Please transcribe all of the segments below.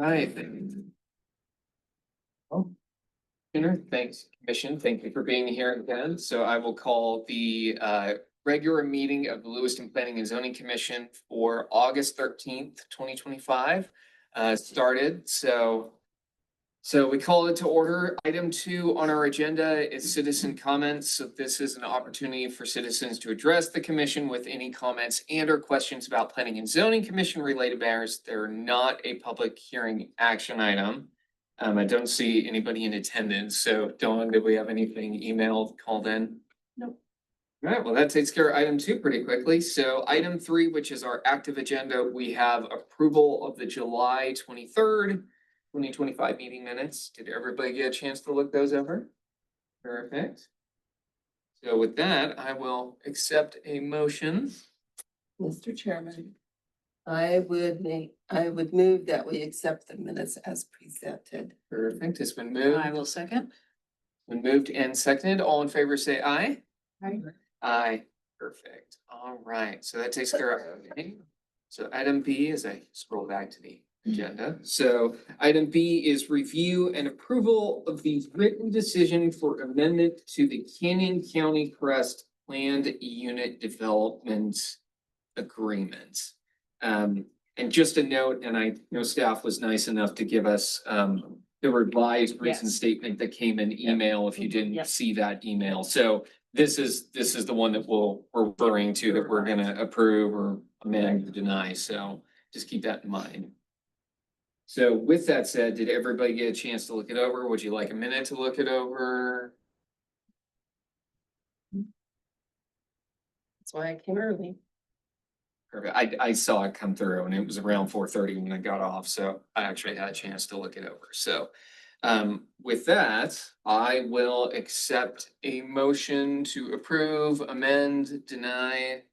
right. Oh, thanks, Commission. Thank you for being here again. So I will call the regular meeting of the Lewiston Planning and Zoning Commission for August 13th, 2025 started. So we call it to order. Item 2 on our agenda is citizen comments. So this is an opportunity for citizens to address the commission with any comments and or questions about planning and zoning commission related matters. They're not a public hearing action item. I don't see anybody in attendance. So Dawn, did we have anything emailed, called in? Nope. All right, well, that takes care of item 2 pretty quickly. So item 3, which is our active agenda, we have approval of the July 23rd, 2025 meeting minutes. Did everybody get a chance to look those over? Perfect. So with that, I will accept a motion. Mr. Chairman, I would move that we accept the minutes as presented. Perfect. It's been moved. I will second. Been moved and seconded. All in favor, say aye. Aye. Aye. Perfect. All right. So that takes care of everything. So item B, as I scroll back to the agenda. So item B is review and approval of the written decision for amendment to the Canyon County Crest Planned Unit Development Agreement. And just a note, and I know staff was nice enough to give us the revised reason Yes. statement that came in email if you didn't Yep. see that email. So this is the one that we're referring to that we're gonna approve or amend or deny. So just keep that in mind. So with that said, did everybody get a chance to look it over? Would you like a minute to look it over? That's why I came early. Perfect. I saw it come through and it was around 4:30 when I got off, so I actually had a chance to look it over. So with that, I will accept a motion to approve, amend, deny.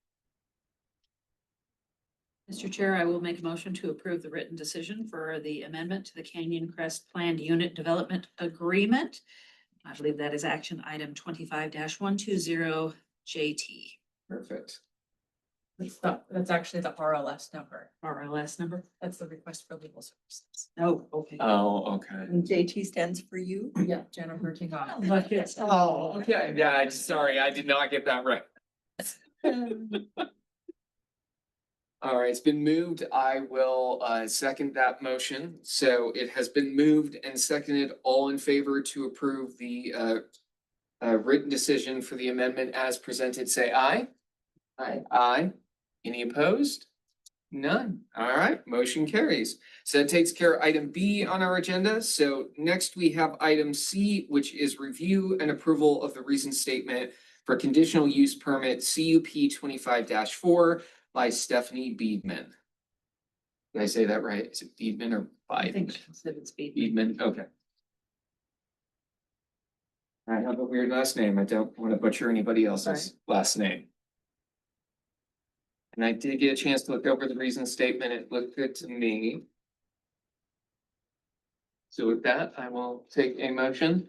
Mr. Chair, I will make a motion to approve the written decision for the amendment to the Canyon Crest Planned Unit Development Agreement. I believe that is action item 25-120 JT. Perfect. That's actually the RLS number. RLS number? That's the request for legal services. Oh, okay. Oh, okay. And JT stands for you? Yeah, Jennifer Tingot. Oh, okay. Yeah, sorry, I did not get that right. All right, it's been moved. I will second that motion. So it has been moved and seconded. All in favor to approve the written decision for the amendment as presented, say aye. Aye. Aye. Any opposed? None. All right, motion carries. So that takes care of item B on our agenda. So next we have item C, which is review and approval of the reason statement for conditional use permit CUP 25-4 by Stephanie Beedman. Did I say that right? Is it Beedman or I think Beidman? she said it's B. Beedman, okay. I have a weird last name. I don't want to butcher anybody else's last name. And I did get a chance to look over the reason statement. It looked good to me. So with that, I will take a motion.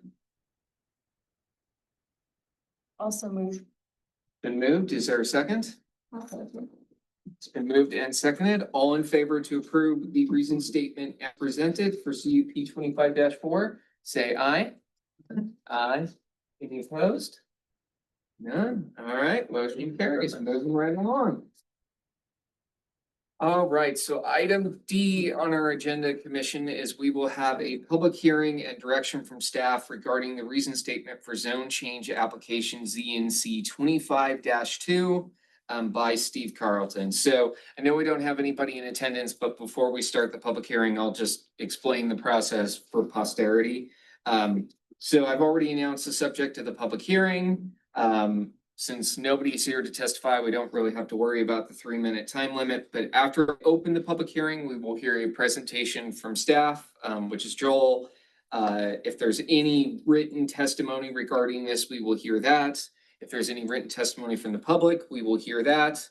Also move. Been moved. Is there a second? It's been moved and seconded. All in favor to approve the reason statement as presented for CUP 25-4, say aye. Aye. Any opposed? None. All right, motion carries. Moving right along. All right, so item D on our agenda, Commission, is we will have a public hearing and direction from staff regarding the reason statement for zone change application ZNC 25-2 by Steve Carlton. So I know we don't have anybody in attendance, but before we start the public hearing, I'll just explain the process for posterity. So I've already announced the subject of the public hearing. Since nobody's here to testify, we don't really have to worry about the 3-minute time limit, but after we open the public hearing, we will hear a presentation from staff, which is Joel. If there's any written testimony regarding this, we will hear that. If there's any written testimony from the public, we will hear that.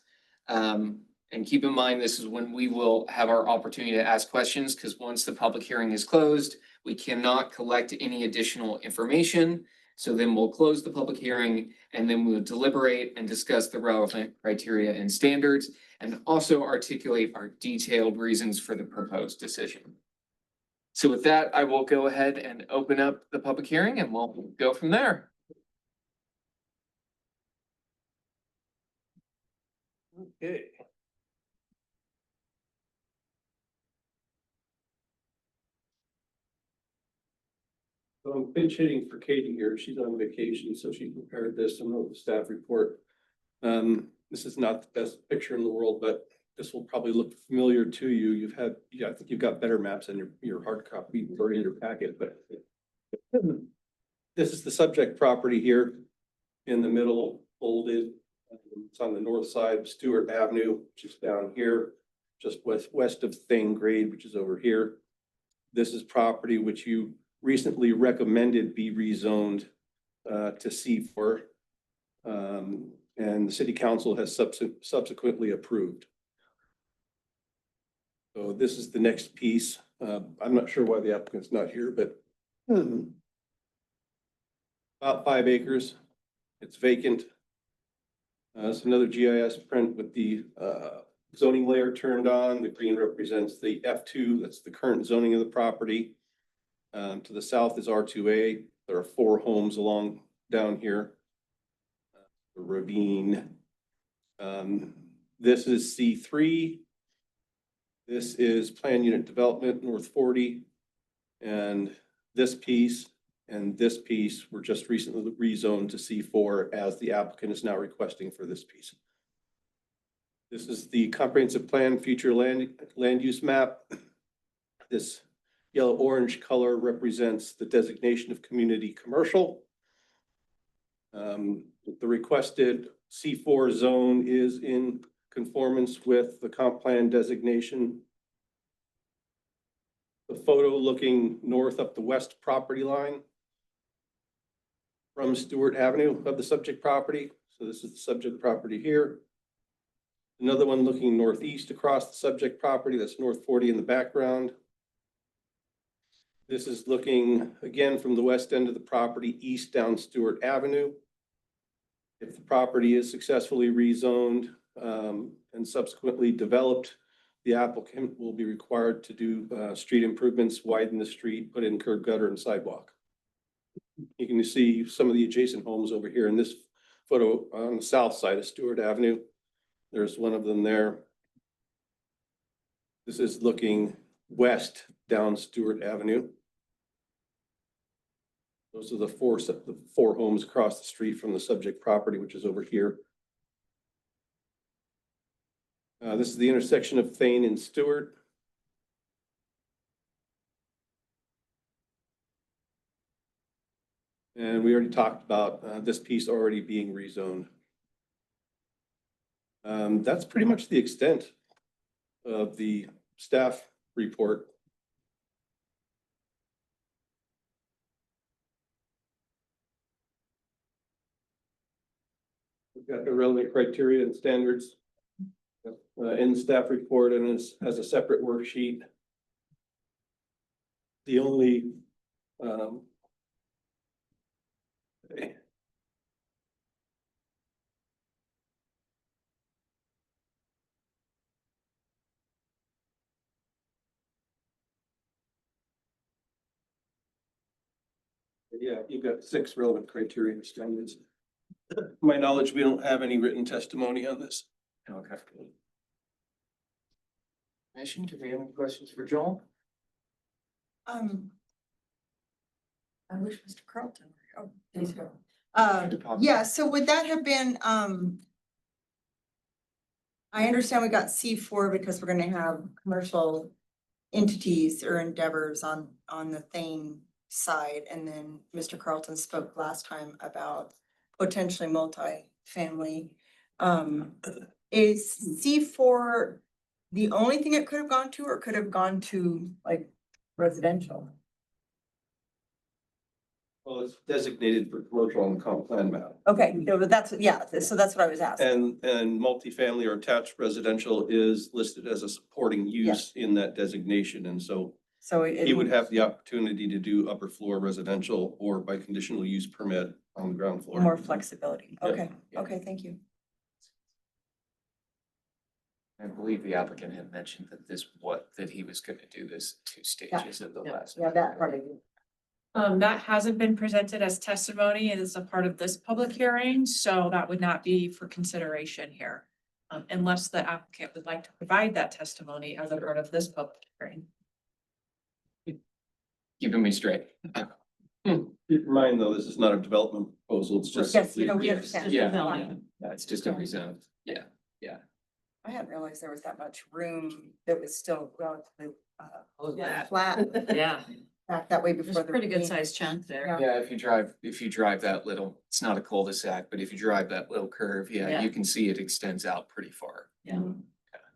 And keep in mind, this is when we will have our opportunity to ask questions, because once the public hearing is closed, we cannot collect any additional information. So then we'll close the public hearing and then we'll deliberate and discuss the relevant criteria and standards and also articulate our detailed reasons for the proposed decision. So with that, I will go ahead and open up the public hearing and we'll go from there. Okay. So I'm pinch hitting for Katie here. She's on vacation, so she prepared this and wrote the staff report. This is not the best picture in the world, but this will probably look familiar to you. I think you've got better maps in your hard copy or in your packet, but this is the subject property here in the middle, folded. It's on the north side of Stewart Avenue, which is down here, just west of Thane Grade, which is over here. This is property which you recently recommended be rezoned to C4. And the city council has subsequently approved. So this is the next piece. I'm not sure why the applicant's not here, but about 5 acres. It's vacant. It's another GIS print with the zoning layer turned on. The green represents the F2. That's the current zoning of the property. To the south is R2A. There are 4 homes along down here. The ravine. This is C3. This is Plan Unit Development North 40. And this piece and this piece were just recently rezoned to C4 as the applicant is now requesting for this piece. This is the comprehensive plan future land use map. This yellow-orange color represents the designation of community commercial. The requested C4 zone is in conformance with the comp plan designation. The photo looking north up the west property line from Stewart Avenue of the subject property. So this is the subject property here. Another one looking northeast across the subject property. That's North 40 in the background. This is looking again from the west end of the property east down Stewart Avenue. If the property is successfully rezoned and subsequently developed, the applicant will be required to do street improvements, widen the street, put in curb gutter and sidewalk. You can see some of the adjacent homes over here in this photo on the south side of Stewart Avenue. There's one of them there. This is looking west down Stewart Avenue. Those are the four homes across the street from the subject property, which is over here. This is the intersection of Thane and Stewart. And we already talked about this piece already being rezoned. That's pretty much the extent of the staff report. We've got the relevant criteria and standards in the staff report and has a separate worksheet. The only yeah, you've got 6 relevant criteria and standards. To my knowledge, we don't have any written testimony on this. Okay. Commission, do we have any questions for Joel? I wish Mr. Carlton were here. Please go. Yeah, so would that have been, I understand we got C4 because we're gonna have commercial entities or endeavors on the Thane side. And then Mr. Carlton spoke last time about potentially multi-family. Is C4 the only thing it could have gone to, or could have gone to like residential? Well, it's designated for commercial on the comp plan map. Okay, no, but that's, yeah, so that's what I was asking. And multifamily or attached residential is listed as a supporting use in that designation. And so So he would have the opportunity to do upper floor residential or by conditional use permit on the ground floor. more flexibility. Yeah. Okay, Yeah. okay, thank you. I believe the applicant had mentioned that that he was gonna do this 2 stages at the Yeah. last. Yeah, that part I do. That hasn't been presented as testimony. It is a part of this public hearing, so that would not be for consideration here. Unless the applicant would like to provide that testimony as a part of this public hearing. Keeping me straight. Keep in mind, though, this is not a development proposal, it's just. Yes, you simply- know, we Yes, understand. yeah. Development. Yeah, it's just a rezone. Yeah. I hadn't realized there was that much room that was still relatively Yeah. flat Yeah, back that way there's before a the. pretty good rain. sized chunk there. Yeah. Yeah, if you drive that little, it's not a cul-de-sac, but if you drive that little curve, yeah, Yeah. you can see it extends out pretty far. Yeah. Mhm.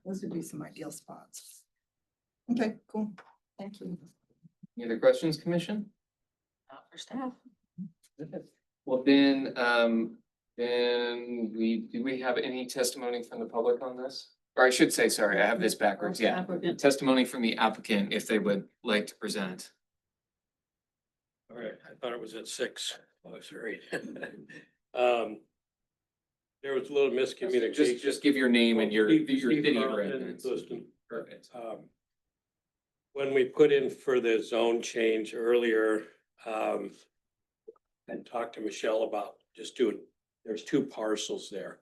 Those would be some ideal spots. Okay, cool. Thank you. Any other questions, commission? Not for staff. Well, then do we have any testimony from the public on this? Or I should say, sorry, I have this backwards, yeah. Applicant. Testimony from the applicant if they would like to present. All right, I thought it was at 6. Oh, sorry. There was a little miscommunication. Just give your name and your Steve city of Carlton, residence. Lewiston. Perfect. When we put in for the zone change earlier, and talked to Michelle about just doing, there's 2 parcels there.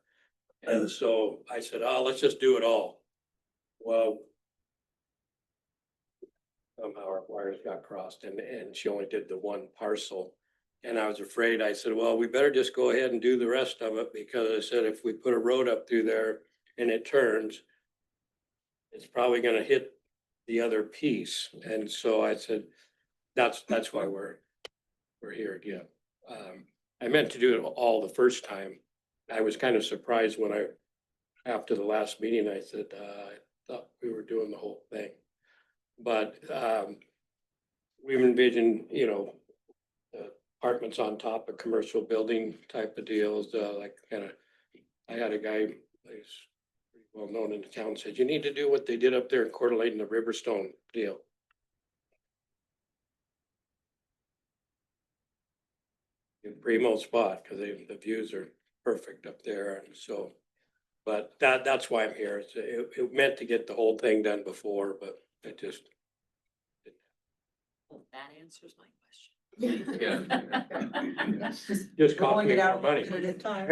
And so I said, oh, let's just do it all. Well, somehow our wires got crossed and she only did the 1 parcel. And I was afraid, I said, well, we better just go ahead and do the rest of it, because I said, if we put a road up through there and it turns, it's probably gonna hit the other piece. And so I said, that's why we're here again. I meant to do it all the first time. I was kind of surprised when after the last meeting, I said, I thought we were doing the whole thing. But, we've envisioned, apartments on top of commercial building type of deals, like I had a guy who's pretty well known in the town, said, you need to do what they did up there in Coeur d'Alene, the Riverstone deal. In primo spot, because the views are perfect up there, and so, but that's why I'm here. It meant to get the whole thing done before, but it just. Well, that answers my question. Yeah. Just cost Rolling me it more out money. one at a time.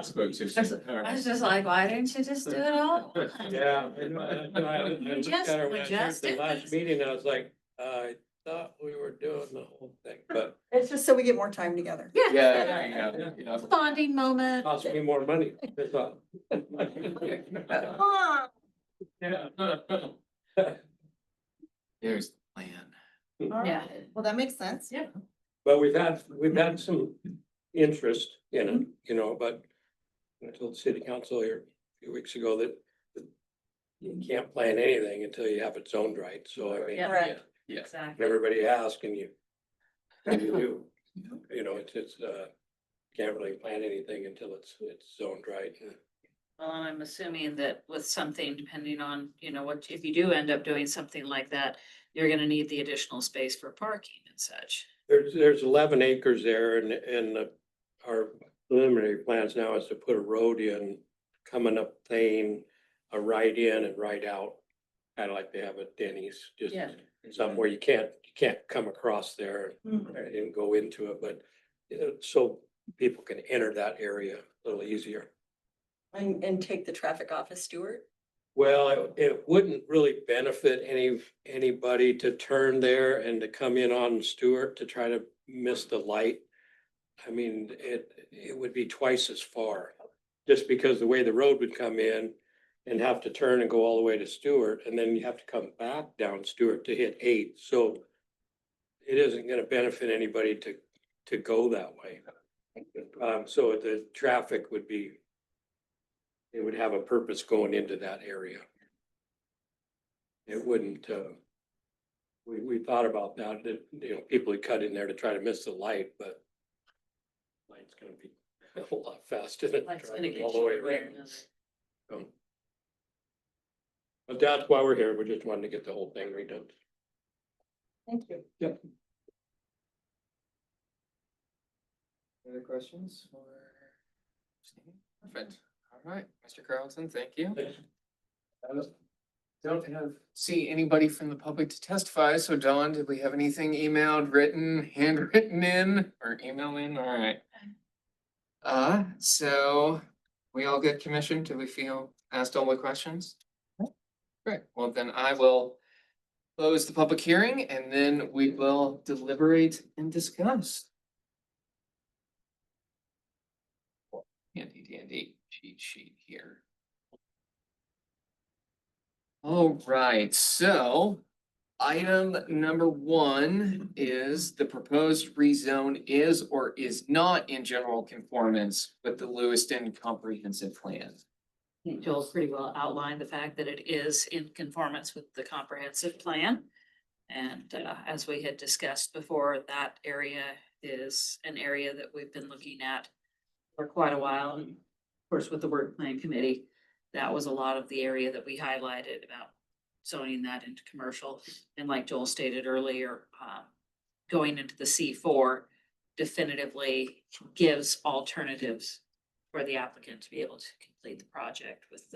Spoke to. I was just like, why didn't you just do it all? Yeah. I looked just- at her we when I just heard did the last this. meeting, I was like, I thought we were doing the whole thing, but It's just so we get more time together. Yeah. Bonding moment. cost me more money. That's all. Ah, Yeah. There's the plan. all Yeah. right. Well, that makes sense. Yeah. But we've had some interest in it, but I told the city council here a few weeks ago that you can't plan anything until you have it zoned right. So I mean, Yeah. Correct. Yeah. Exactly. everybody asks and you do, it's can't really plan anything until it's zoned right. Well, and I'm assuming that with something, depending on, what, if you do end up doing something like that, you're gonna need the additional space for parking and such. There's 11 acres there and our preliminary plans now is to put a road in coming up Thane, a right in and right out. Kind of like they have at Denny's, just Yeah. somewhere you can't come across there and go into it, but so people can enter that area a little easier. And take the traffic off of Stewart. Well, it wouldn't really benefit anybody to turn there and to come in on Stewart to try to miss the light. I mean, it would be twice as far, just because the way the road would come in and have to turn and go all the way to Stewart, and then you have to come back down Stewart to hit 8. So it isn't gonna benefit anybody to go that way. So the traffic would be, it would have a purpose going into that area. It wouldn't, we thought about that, people would cut in there to try to miss the light, but light's gonna be a whole lot faster than Light's gonna driving get all the way you around. So, but that's why we're here. We just wanted to get the whole thing redone. Thank you. Other questions or? Perfect. All right, Mr. Carlton, thank you. Don't see anybody from the public to testify, so Dawn, did we have anything emailed, written, handwritten in, or email in? All right. So we all good, commission? Do we feel asked all the questions? Great, well then I will close the public hearing and then we will deliberate and discuss. Handy dandy cheat sheet here. All right, so item number 1 is the proposed rezone is or is not in general conformance with the Lewiston Comprehensive Plan. I think Joel pretty well outlined the fact that it is in conformance with the comprehensive plan. And as we had discussed before, that area is an area that we've been looking at for quite a while. And of course, with the work plan committee, that was a lot of the area that we highlighted about zoning that into commercial. And like Joel stated earlier, going into the C4 definitively gives alternatives for the applicant to be able to complete the project with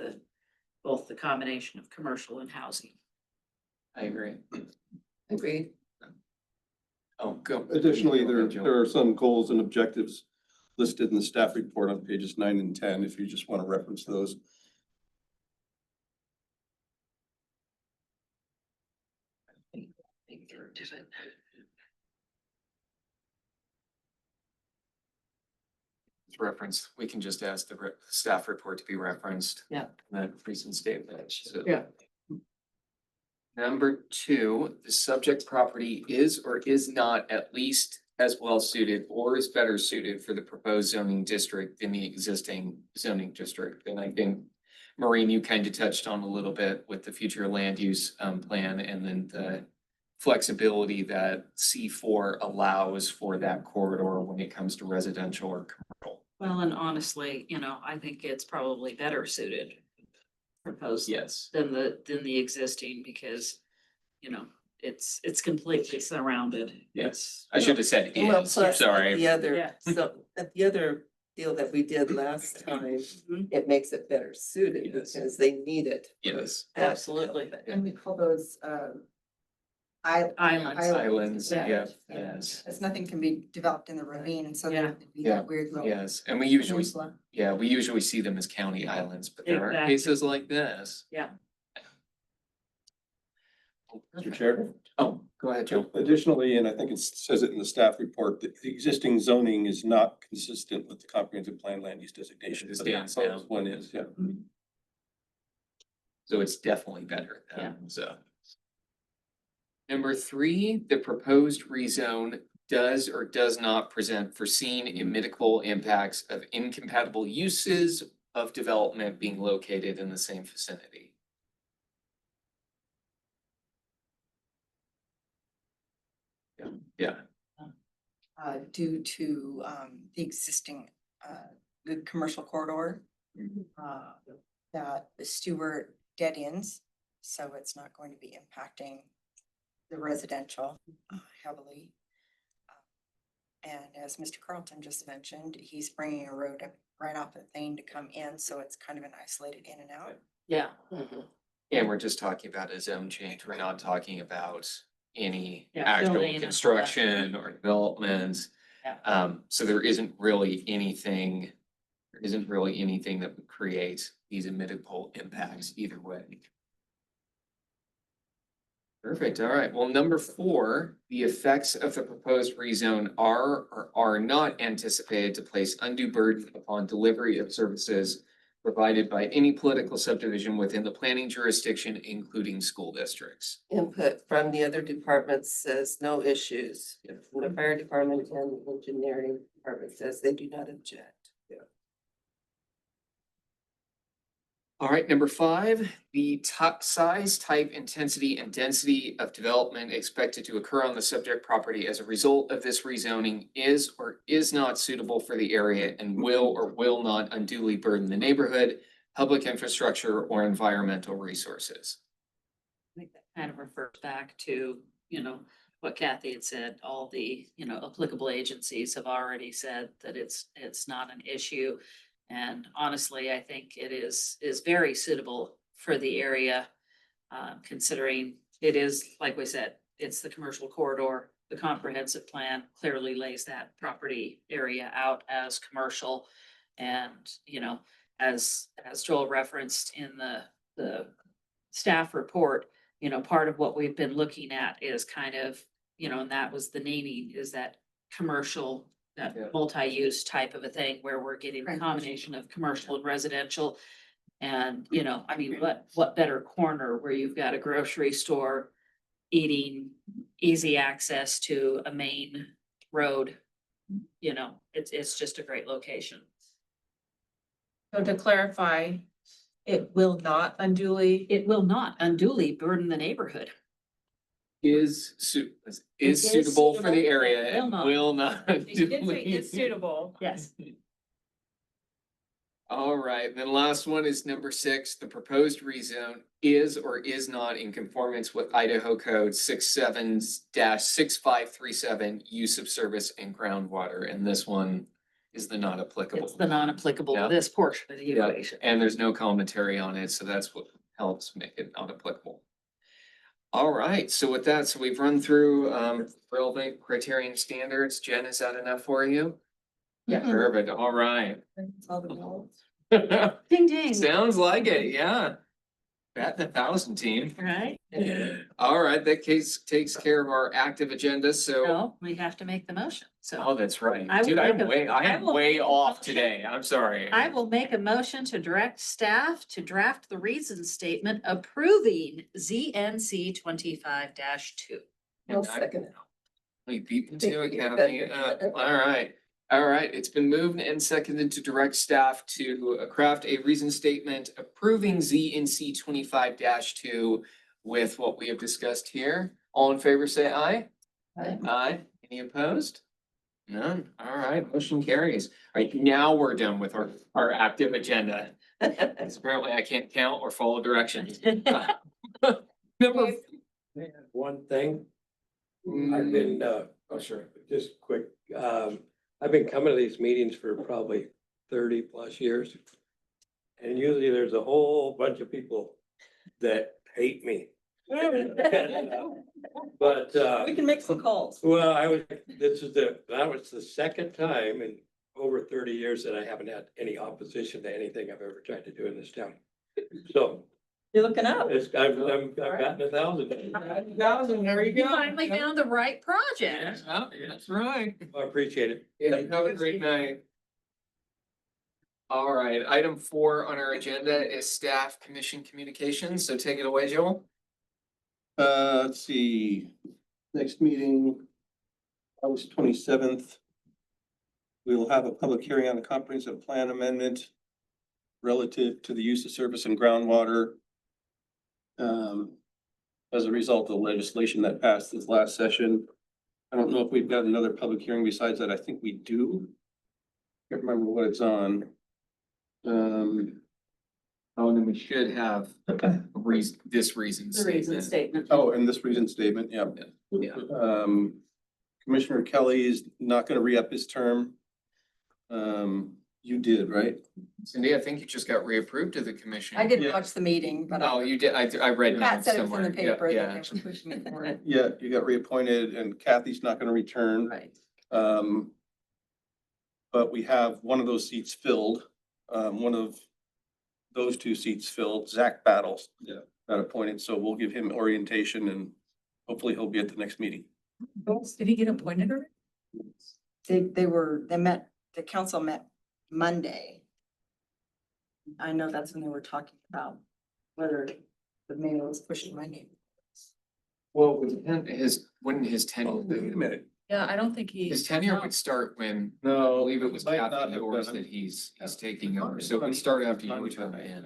both the combination of commercial and housing. I agree. Agreed. Oh, go. Additionally, Go ahead, Joe. there are some goals and objectives listed in the staff report on pages 9 and 10, if you just want to reference those. It's referenced, we can just ask the staff report to be referenced. Yeah. in That recent statement. So. Yeah. Number 2, the subject property is or is not at least as well suited or is better suited for the proposed zoning district than the existing zoning district. And I think, Maureen, you kind of touched on a little bit with the future land use plan and then the flexibility that C4 allows for that corridor when it comes to residential or commercial. Well, and honestly, I think it's probably better suited proposed Yes. than the existing because, it's completely surrounded. Yes, I should have said Well, is, plus sorry. the other, Yeah. so at the other deal that we did last time, Mhm. it makes it better suited Yes. because they need it. Yes, Absolutely. And we call those, Islands. islands, Yeah. yeah, yes, As nothing can be developed in the ravine, and so Yeah. there'd be Yeah. that weird little yes, and we usually, peninsula. we usually see them as county islands, but there are Exactly. cases like this. Yeah. Mr. Chair. Oh, go ahead, Joe. Additionally, and I think it says it in the staff report, that the existing zoning is not consistent with the comprehensive plan land use designation. It but the stands now. proposed one is, yeah. So it's definitely better Yeah. than, so. Number 3, the proposed rezone does or does not present foreseen immediate impacts of incompatible uses of development being located in the same vicinity. Yeah, Due to, the existing, the commercial corridor, that the Stewart dead ends, so it's not going to be impacting the residential heavily. And as Mr. Carlton just mentioned, he's bringing a road up right off the thing to come in, so it's kind of an isolated in and out. Yeah. and we're just talking about a zone change. We're not talking about any Yeah, actual building and all that. construction or developments. Yeah. So there isn't really anything that would create these immediate impacts either way. Perfect, all right. Well, number 4, the effects of the proposed rezone are or are not anticipated to place undue burden upon delivery of services provided by any political subdivision within the planning jurisdiction, including school districts. Input from the other departments says no issues. The fire department and the engineering department says they do not object. All right, number 5, the top size, type, intensity, and density of development expected to occur on the subject property as a result of this rezoning is or is not suitable for the area and will or will not unduly burden the neighborhood, public infrastructure, or environmental resources. I think that kind of refers back to, what Kathy had said, all the, applicable agencies have already said that it's not an issue. And honestly, I think it is very suitable for the area. Considering it is, like we said, it's the commercial corridor. The comprehensive plan clearly lays that property area out as commercial. And, you know, as Joel referenced in the staff report, you know, part of what we've been looking at is kind of, you know, and that was the naming, is that commercial, that Yeah. multi-use type of a thing where we're getting a combination of commercial and residential. And, you know, I mean, what better corner where you've got a grocery store, eating, easy access to a main road. You know, it's just a great location. So to clarify, it will not unduly, It will not unduly burden the neighborhood. Is is suitable for the suitable, area will and not. will not. you did say it's suitable. Yes. All right, then last one is number 6. The proposed rezone is or is not in conformance with Idaho Code 67-6537, use of service and groundwater. And this one is the not applicable. It's the non-applicable Yeah. to this portion of the Yeah, equation. and there's no commentary on it, so that's what helps make it not applicable. All right, so with that, so we've run through relevant criterion standards. Jen, is that enough for you? Yeah. Perfect, all right. It's all the balls. Ding, ding. Sounds like it, yeah. Bat 1,000 team. Right? All right, that case takes care of our active agenda, so. No, we have to make the motion. So Oh, that's right. I will Dude, make I I am will way make a off motion. today. I'm sorry. I will make a motion to direct staff to draft the reason statement approving ZNC 25-2. I'll second it. We beat me to it, Thank you. Kathy. All right. All right, it's been moved and seconded to direct staff to craft a reason statement approving ZNC 25-2 with what we have discussed here. All in favor, say aye. Aye. Aye. Any opposed? None. All right, motion carries. All right, now we're done with our active agenda. Because apparently I can't count or follow directions. Number. One thing, I've Mm, been, sure, just quick, I've been coming to these meetings for probably 30+ years. And usually there's a whole bunch of people that hate me. But, We can make some calls. well, that was the second time in over 30 years that I haven't had any opposition to anything I've ever tried to do in this town. So You're looking up. I've gotten 1,000. 1,000, there you You go. finally found the right project. Yeah, that's right. I appreciate it. Yeah, have a great night. All right, item 4 on our agenda is staff commission communications, so take it away, Joel. Let's see, next meeting, August 27th. We will have a public hearing on the comprehensive plan amendment relative to the use of surface and groundwater. As a result of the legislation that passed this last session. I don't know if we've got another public hearing besides that. I think we do. Can't remember what it's on. Oh, and then we should have this reason. The reason statement. Oh, and this reason statement, yeah. Yeah. Commissioner Kelly is not gonna re-up his term. You did, right? Cindy, I think you just got reapproved to the commission. I didn't Yeah. watch the meeting, but Oh, you did, I read Pat it said it was in somewhere. the Yeah, paper yeah. that they were pushing me for it. Yeah, you got reappointed and Kathy's not gonna return. Right. But we have one of those seats filled, one of those 2 seats filled, Zach Battles. Yeah. Got appointed, so we'll give him orientation and hopefully he'll be at the next meeting. Did he get appointed already? The council met Monday. I know that's when they were talking about whether the mayor was pushing my name. Well, wouldn't his tenure, Oh, wait a minute. Yeah, I don't think he. his tenure no. would start when, I No. believe it was might Kathy not have Doors been. that he's taking over, so it would start after you took in.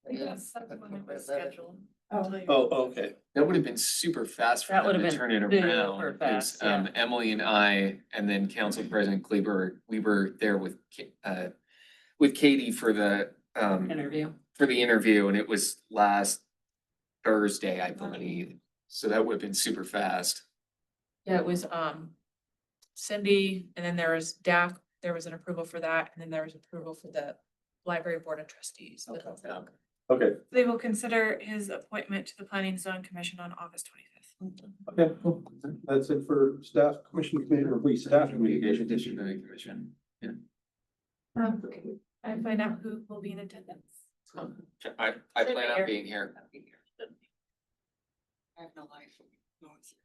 Yes, that's when it was scheduled. Oh, okay. That would have been super fast for That them would have to been turn it super around, because fast, yeah. Emily and I, and then Council President Kleber, we were there with Katie for the Interview. and it was last Thursday, I believe. So that would have been super fast. Yeah, it was Cindy, and then there was Daphne there was an approval for that, and then there was approval for the library board of trustees. Okay, They will consider his appointment to the Planning Zone Commission on August 25th. okay, cool. That's it for staff commission committee, or please staff communication. Disciplinary commission. I find out who will be in attendance. I plan on being here. I have no life. No one's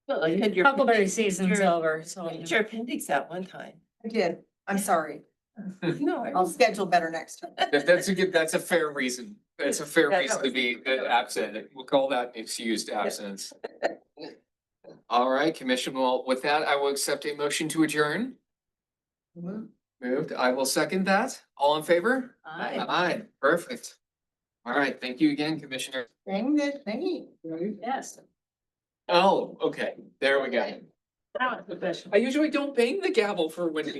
Well, you had your. Huckleberry season's your- over, so. you had Your appendix out one time. I did. I'm sorry. No, I'll schedule better next time. That's a fair reason. That's a fair Yeah, that reason to was- be absent. We'll call that an excused absence. All right, commission. Well, with that, I will accept a motion to adjourn. Moved. I will second that. All in favor? Aye. Aye, perfect. All right, thank you again, Commissioner. Dang it, dang it. Yes. Oh, okay, there we go. Now it's official. I usually don't bang the gavel for when we